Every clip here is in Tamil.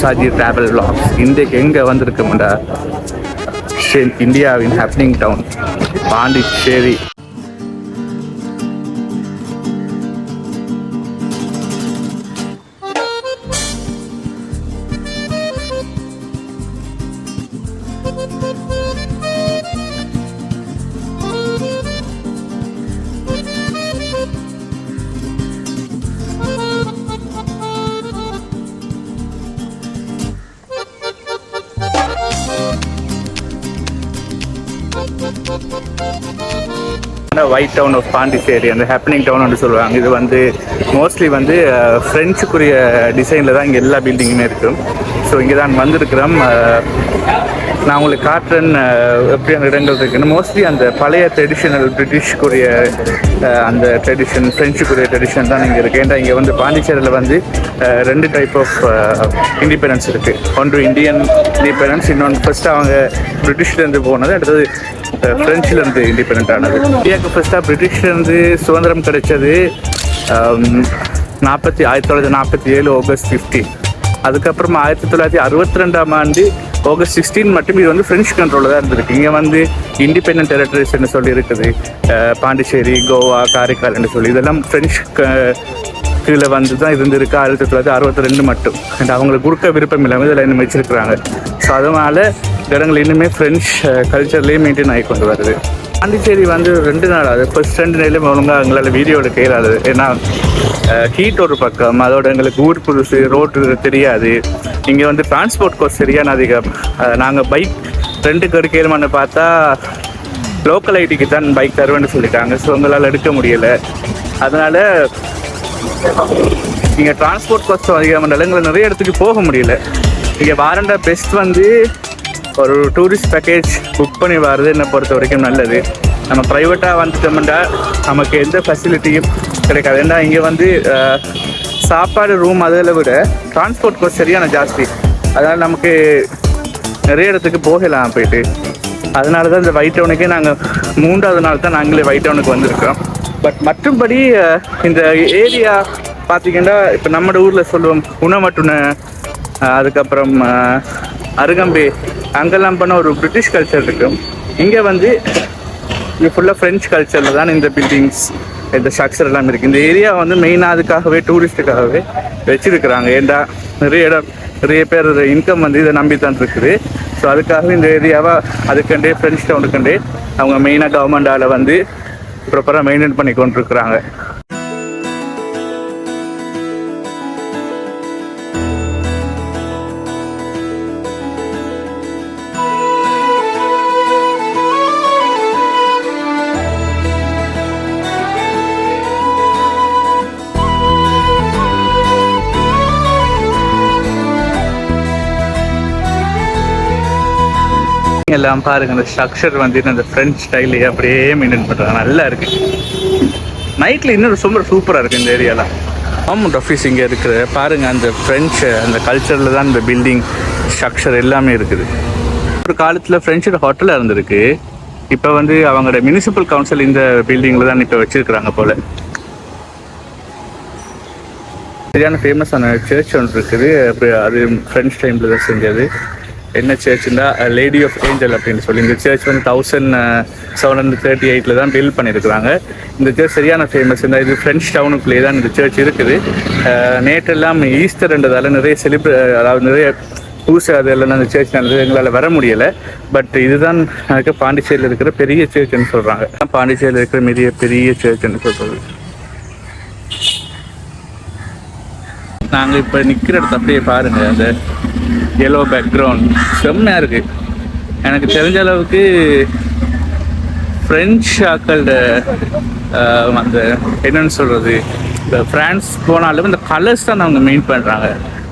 Saji travel vlogs. இன்றைக்கு எங்கே வந்திருக்கோம்டா, இந்தியாவின் happening town Pondicherry. White town of Pondicherry, அந்த ஹேப்பனிங் டவுன் சொல்லுவாங்க. இது வந்து மோஸ்ட்லி வந்து ஃப்ரெஞ்சுக்குரிய டிசைனில் தான் இங்கே எல்லா பில்டிங்குமே இருக்கும். ஸோ இங்கே தான் வந்திருக்கிறோம். நான் உங்களுக்கு காட்டுறேன் எப்படியான இடங்கள் இருக்குன்னு. மோஸ்ட்லி அந்த பழைய ட்ரெடிஷனல் பிரிட்டிஷ்குரிய அந்த ட்ரெடிஷன், ஃப்ரெஞ்சுக்குரிய ட்ரெடிஷன் தான் இங்கே இருக்குது. ஏன்னா இங்கே வந்து பாண்டிச்சேரியில் வந்து ரெண்டு டைப் ஆஃப் இண்டிபெண்டன்ஸ் இருக்குது. ஒன்று இந்தியன் இண்டிபெண்டன்ஸ், இன்னொன்று ஃபர்ஸ்ட் அவங்க பிரிட்டிஷ்லேருந்து போனது, அடுத்தது ஃப்ரெஞ்சிலேருந்து இண்டிபெண்ட் ஆனது. இந்தியாவுக்கு ஃபர்ஸ்ட்டாக பிரிட்டிஷ்லேருந்து சுதந்திரம் கிடைச்சது 1947 ஆகஸ்ட் 15. அதுக்கப்புறமா 1962ஆம் ஆண்டு ஆகஸ்ட் 16 மட்டும் இது வந்து ஃப்ரெஞ்ச் கண்ட்ரோலில் தான் இருந்திருக்கு. இங்கே வந்து இண்டிபெண்டன்ட் டெரிட்டரிஸ்ன்னு சொல்லி இருக்குது. பாண்டிச்சேரி, கோவா, காரைக்கால்னு சொல்லி இதெல்லாம் ஃப்ரெஞ்ச் கீழே வந்து தான் இருந்திருக்கு. 1962 மட்டும். அண்ட் அவங்களுக்கு கொடுக்க விருப்பம் இல்லாமல் இதில் இன்னும் வச்சிருக்கிறாங்க. ஸோ அதனால் இடங்கள் இன்னுமே ஃப்ரெஞ்ச் கல்ச்சர்லேயே மெயின்டைன் ஆகி கொண்டு வருது. பாண்டிச்சேரி வந்து 2 நாள் ஆகுது. ஃபர்ஸ்ட் 2 நாள்லேயும் ஒழுங்காக எங்களால் வீடியோ எடுக்க இயலாது. ஏன்னா ஹீட் ஒரு பக்கம், அதோட எங்களுக்கு ஊர் புதுசு, ரோடு தெரியாது. இங்கே வந்து டிரான்ஸ்போர்ட் காஸ்ட் சரியான அதிகம். நாங்கள் பைக் ரெண்டுக்கு எடுக்கணுமான்னு பார்த்தா லோக்கல் ஐடிக்கு தான் பைக் தருவேன்னு சொல்லிட்டாங்க. ஸோ எங்களால் எடுக்க முடியலை. அதனால் இங்கே டிரான்ஸ்போர்ட் காஸ்ட்டும் அதிகமானால எங்களை நிறைய இடத்துக்கு போக முடியல. இங்கே வாரண்டா பெஸ்ட் வந்து ஒரு டூரிஸ்ட் பேக்கேஜ் புக் பண்ணி வர்றது என்னை பொறுத்த வரைக்கும் நல்லது. நம்ம ப்ரைவேட்டாக வந்துட்டோம்னா நமக்கு எந்த ஃபெசிலிட்டியும் கிடைக்காது. ஏன்னா இங்கே வந்து சாப்பாடு, ரூம் அதில் விட டிரான்ஸ்போர்ட் காஸ்ட் சரியான ஜாஸ்தி. அதனால் நமக்கு நிறைய இடத்துக்கு போகலாம் போயிட்டு. அதனால தான் இந்த ஒயிட் டவுனுக்கே நாங்கள் 3வது நாள் தான் நாங்களே ஒயிட் டவுனுக்கு வந்திருக்கிறோம். பட் மற்றபடி இந்த ஏரியா பார்த்திங்கன்னா இப்போ நம்ம ஊரில் சொல்லுவோம் உணமட்டுன, அதுக்கப்புறம் அருகம்பே, அங்கெல்லாம் பண்ண ஒரு பிரிட்டிஷ் கல்ச்சர் இருக்கும். இங்கே வந்து இது ஃபுல்லாக ஃப்ரெஞ்ச் கல்ச்சரில் தான் இந்த பில்டிங்ஸ், இந்த ஸ்ட்ரக்சர் எல்லாம் இருக்குது. இந்த ஏரியா வந்து மெயினாக அதுக்காகவே டூரிஸ்ட்டுக்காகவே வச்சுருக்கிறாங்க. ஏண்டா நிறைய பேர் இன்கம் வந்து இதை நம்பி தான் இருக்குது. ஸோ அதுக்காகவே இந்த ஏரியாவை அதுக்கண்டே ஃப்ரெஞ்ச் டவுனுக்கண்டே அவங்க மெயினாக கவர்மெண்டால் வந்து ப்ராப்பராக மெயின்டைன் பண்ணி கொண்டு இருக்கிறாங்க. எல்லாம் பாருங்க, அந்த ஸ்ட்ரக்சர் வந்து அந்த ஃப்ரெஞ்ச் ஸ்டைல்லையே அப்படியே மெயின்டைன் பண்ணுறாங்க. நல்லா இருக்கு. நைட்டில் இன்னும் ரொம்ப சூப்பராக இருக்குது இந்த ஏரியாவில். கவர்மெண்ட் ஆஃபீஸ் இங்கே இருக்குது பாருங்கள். அந்த ஃப்ரெஞ்சு அந்த கல்ச்சரில் தான் இந்த பில்டிங் ஸ்ட்ரக்சர் எல்லாமே இருக்குது. ஒரு காலத்தில் ஃப்ரெஞ்சோட ஹோட்டலாக இருந்திருக்கு. இப்போ வந்து அவங்களோட மியூனிசிபல் கவுன்சில் இந்த பில்டிங்கில் தான் இப்போ வச்சுருக்குறாங்க போல். சரியான ஃபேமஸான சர்ச் ஒன்று இருக்குது. அது ஃப்ரெஞ்ச் டைமில் தான் செஞ்சது. என்ன சர்ச்சுன்னா லேடி ஆஃப் ஏஞ்சல் அப்படின்னு சொல்லி. இந்த சர்ச் வந்து 1738 தான் பில்ட் பண்ணியிருக்கிறாங்க. இந்த சர்ச் சரியான ஃபேமஸ். இது ஃப்ரெஞ்ச் டவுனுக்குள்ளேயே தான் இந்த சர்ச் இருக்குது. நேற்றெல்லாம் ஈஸ்டர்ன்றதால நிறைய அதாவது நிறைய பூசை அதெல்லாம் அந்த சர்ச் நடந்தது. எங்களால் வர முடியலை. பட் இதுதான் எனக்கு பாண்டிச்சேரியில் இருக்கிற பெரிய சர்ச்சுன்னு சொல்கிறாங்க. பாண்டிச்சேரியில் இருக்கிற பெரிய சர்ச்சுன்னு சொல்கிறது. நாங்கள் இப்போ நிற்கிற இடத்த அப்படியே பாருங்கள். அந்த எல்லோ பேக்ரவுண்ட் செம்மையாக இருக்குது. எனக்கு தெரிஞ்ச அளவுக்கு ஃப்ரெஞ்ச் ஆக்களோட அந்த என்னென்னு சொல்கிறது, இந்த ஃப்ரான்ஸ் போனாலும் இந்த கலர்ஸ் தான் அவங்க மெயின் பண்ணுறாங்க.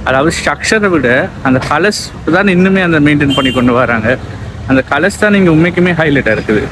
அதாவது ஸ்ட்ரக்சரை விட அந்த கலர்ஸ் தான் இன்னுமே அந்த மெயின்டைன் பண்ணி கொண்டு வராங்க. அந்த கலர்ஸ் தான் இங்கே உண்மைக்குமே ஹைலைட்டாக இருக்குது.